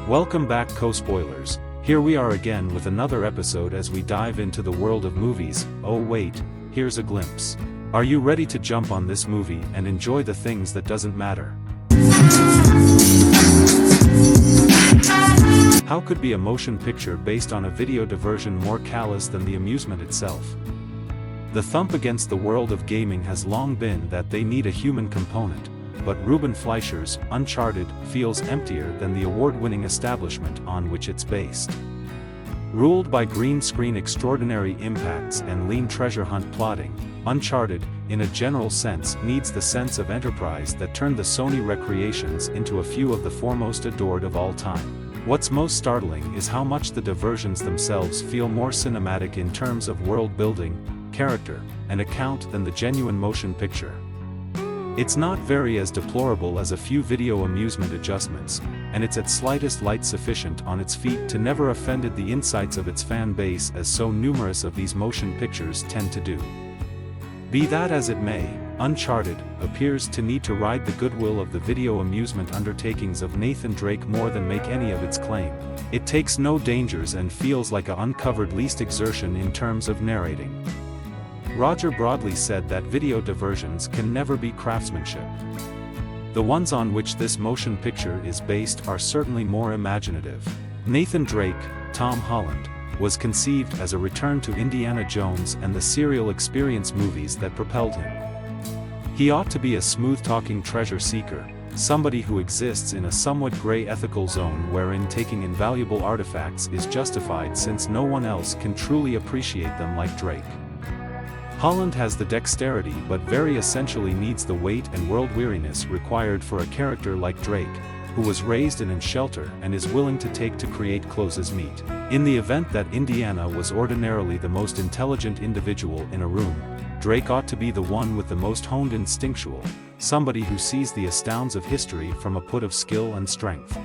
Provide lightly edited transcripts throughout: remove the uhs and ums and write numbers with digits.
Welcome back, co-spoilers. Here we are again with another episode as we dive into the world of movies. Oh wait, here's a glimpse. Are you ready to jump on this movie and enjoy the things that doesn't matter? How could be a motion picture based on a video diversion more callous than the amusement itself? The thump against the world of gaming has long been that they need a human component, but Ruben Fleischer's Uncharted feels emptier than the award-winning establishment on which it's based. Ruled by green screen extraordinary impacts and lean treasure hunt plotting, Uncharted, in a general sense, needs the sense of enterprise that turned the Sony recreations into a few of the foremost adored of all time. What's most startling is how much the diversions themselves feel more cinematic in terms of world building, character, and account than the genuine motion picture. It's not very as deplorable as a few video amusement adjustments, and it's at slightest light sufficient on its feet to never offended the insights of its fan base as so numerous of these motion pictures tend to do. Be that as it may, Uncharted appears to need to ride the goodwill of the video amusement undertakings of Nathan Drake more than make any of its claim. It takes no dangers and feels like a uncovered least exertion in terms of narrating. Roger Broadley said that video diversions can never be craftsmanship. The ones on which this motion picture is based are certainly more imaginative. Nathan Drake, Tom Holland, was conceived as a return to Indiana Jones and the serial experience movies that propelled him. He ought to be a smooth-talking treasure seeker, somebody who exists in a somewhat gray ethical zone wherein taking invaluable artifacts is justified since no one else can truly appreciate them like Drake. Holland has the dexterity but very essentially needs the weight and world-weariness required for a character like Drake, who was raised in a shelter and is willing to take to create clothes as meat. In the event that Indiana was ordinarily the most intelligent individual in a room, Drake ought to be the one with the most honed instinctual, somebody who sees the astounds of history from a put of skill and strength.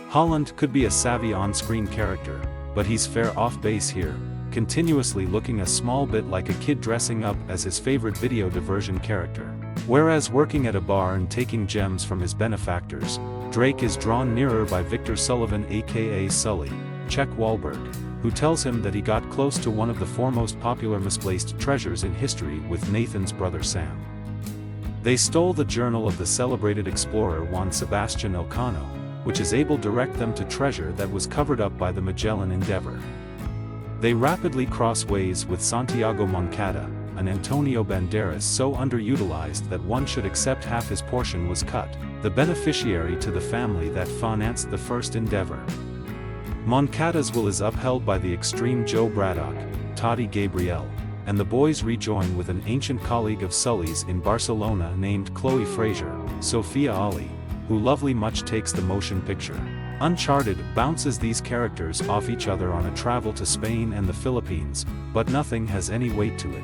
Holland could be a savvy on-screen character, but he's fair off base here, continuously looking a small bit like a kid dressing up as his favorite video diversion character. Whereas working at a bar and taking gems from his benefactors, Drake is drawn nearer by Victor Sullivan aka Sully, Czech Wahlberg, who tells him that he got close to one of the foremost popular misplaced treasures in history with Nathan's brother Sam. They stole the journal of the celebrated explorer Juan Sebastian Elcano, which is able to direct them to treasure that was covered up by the Magellan Endeavor. They rapidly cross ways with Santiago Moncada, an Antonio Banderas so underutilized that one should accept half his portion was cut, the beneficiary to the family that financed the first endeavor. Moncada's will is upheld by the extreme Joe Braddock, Toddy Gabriel, and the boys rejoin with an ancient colleague of Sully's in Barcelona named Chloe Fraser, Sophia Ali, who lovely much takes the motion picture. Uncharted bounces these characters off each other on a travel to Spain and the Philippines, but nothing has any weight to it.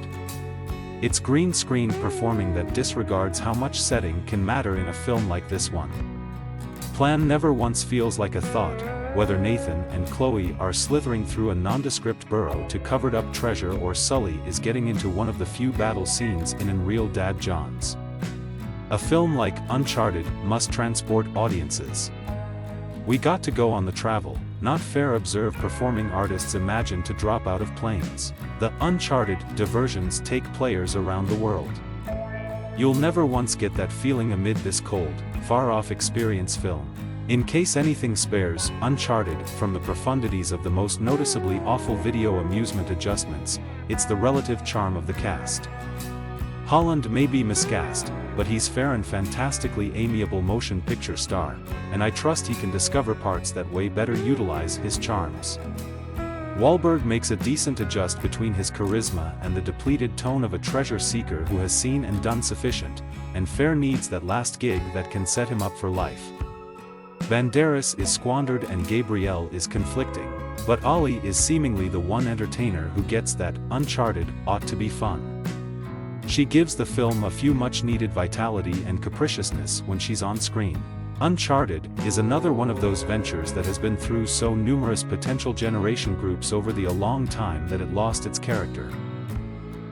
It's green screen performing that disregards how much setting can matter in a film like this one. Plan never once feels like a thought, whether Nathan and Chloe are slithering through a nondescript burrow to covered up treasure or Sully is getting into one of the few battle scenes in Unreal Dad John's. A film like Uncharted must transport audiences. We got to go on the travel, not fair observe performing artists imagine to drop out of planes. The Uncharted diversions take players around the world. You'll never once get that feeling amid this cold, far-off experience film. In case anything spares Uncharted from the profundities of the most noticeably awful video amusement adjustments, it's the relative charm of the cast. Holland may be miscast, but he's fair and fantastically amiable motion picture star, and I trust he can discover parts that way better utilize his charms. Wahlberg makes a decent adjust between his charisma and the depleted tone of a treasure seeker who has seen and done sufficient, and fair needs that last gig that can set him up for life. Banderas is squandered and Gabriel is conflicting, but Ali is seemingly the one entertainer who gets that Uncharted ought to be fun. She gives the film a few much-needed vitality and capriciousness when she's on screen. Uncharted is another one of those ventures that has been through so numerous potential generation groups over the long time that it lost its character.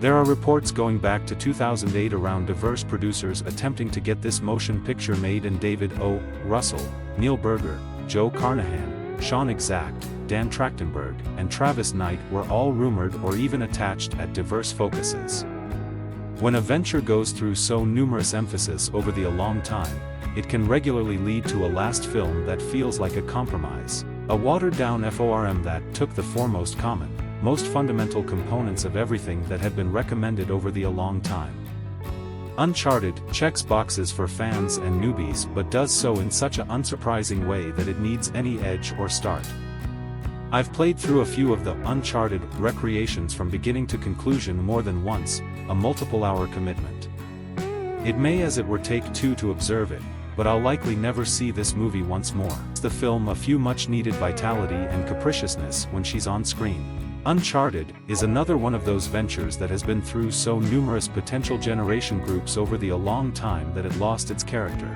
There are reports going back to 2008 around diverse producers attempting to get this motion picture made, and David O. Russell, Neil Berger, Joe Carnahan, Sean Exact, Dan Trachtenberg, and Travis Knight were all rumored or even attached at diverse focuses. When a venture goes through so numerous emphasis over a long time, it can regularly lead to a last film that feels like a compromise. A watered-down FORM that took the foremost common, most fundamental components of everything that had been recommended over a long time. Uncharted checks boxes for fans and newbies but does so in such an unsurprising way that it needs any edge or start. I've played through a few of the Uncharted recreations from beginning to conclusion more than once, a multiple-hour commitment. It may as it were take two to observe it, but I'll likely never see this movie once more. The film a few much-needed vitality and capriciousness when she's on screen. Uncharted is another one of those ventures that has been through so numerous potential generation groups over a long time that it lost its character.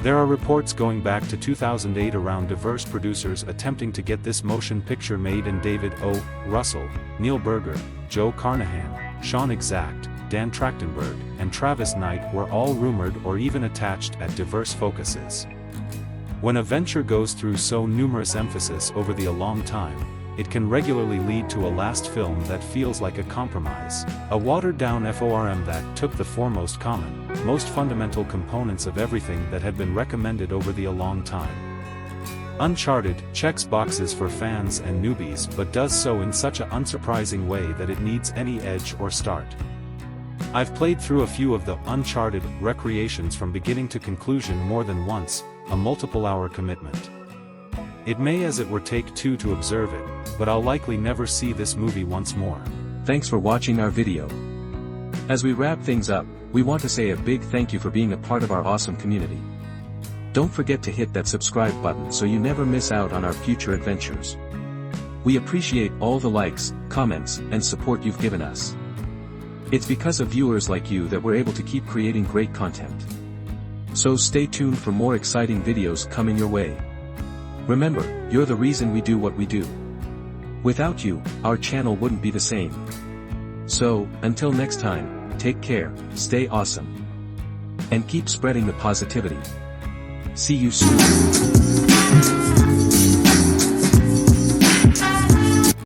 There are reports going back to 2008 around diverse producers attempting to get this motion picture made, and David O. Russell, Neil Berger, Joe Carnahan, Sean Exact, Dan Trachtenberg, and Travis Knight were all rumored or even attached at diverse focuses. When a venture goes through so numerous emphasis over a long time, it can regularly lead to a last film that feels like a compromise. A watered-down FORM that took the foremost common, most fundamental components of everything that had been recommended over a long time. Uncharted checks boxes for fans and newbies but does so in such an unsurprising way that it needs any edge or start. I've played through a few of the Uncharted recreations from beginning to conclusion more than once, a multiple-hour commitment. It may as it were take two to observe it, but I'll likely never see this movie once more. Thanks for watching our video. As we wrap things up, we want to say a big thank you for being a part of our awesome community. Don't forget to hit that subscribe button so you never miss out on our future adventures. We appreciate all the likes, comments, and support you've given us. It's because of viewers like you that we're able to keep creating great content. So stay tuned for more exciting videos coming your way. Remember, you're the reason we do what we do. Without you, our channel wouldn't be the same. So, until next time, take care, stay awesome, and keep spreading the positivity. See you soon.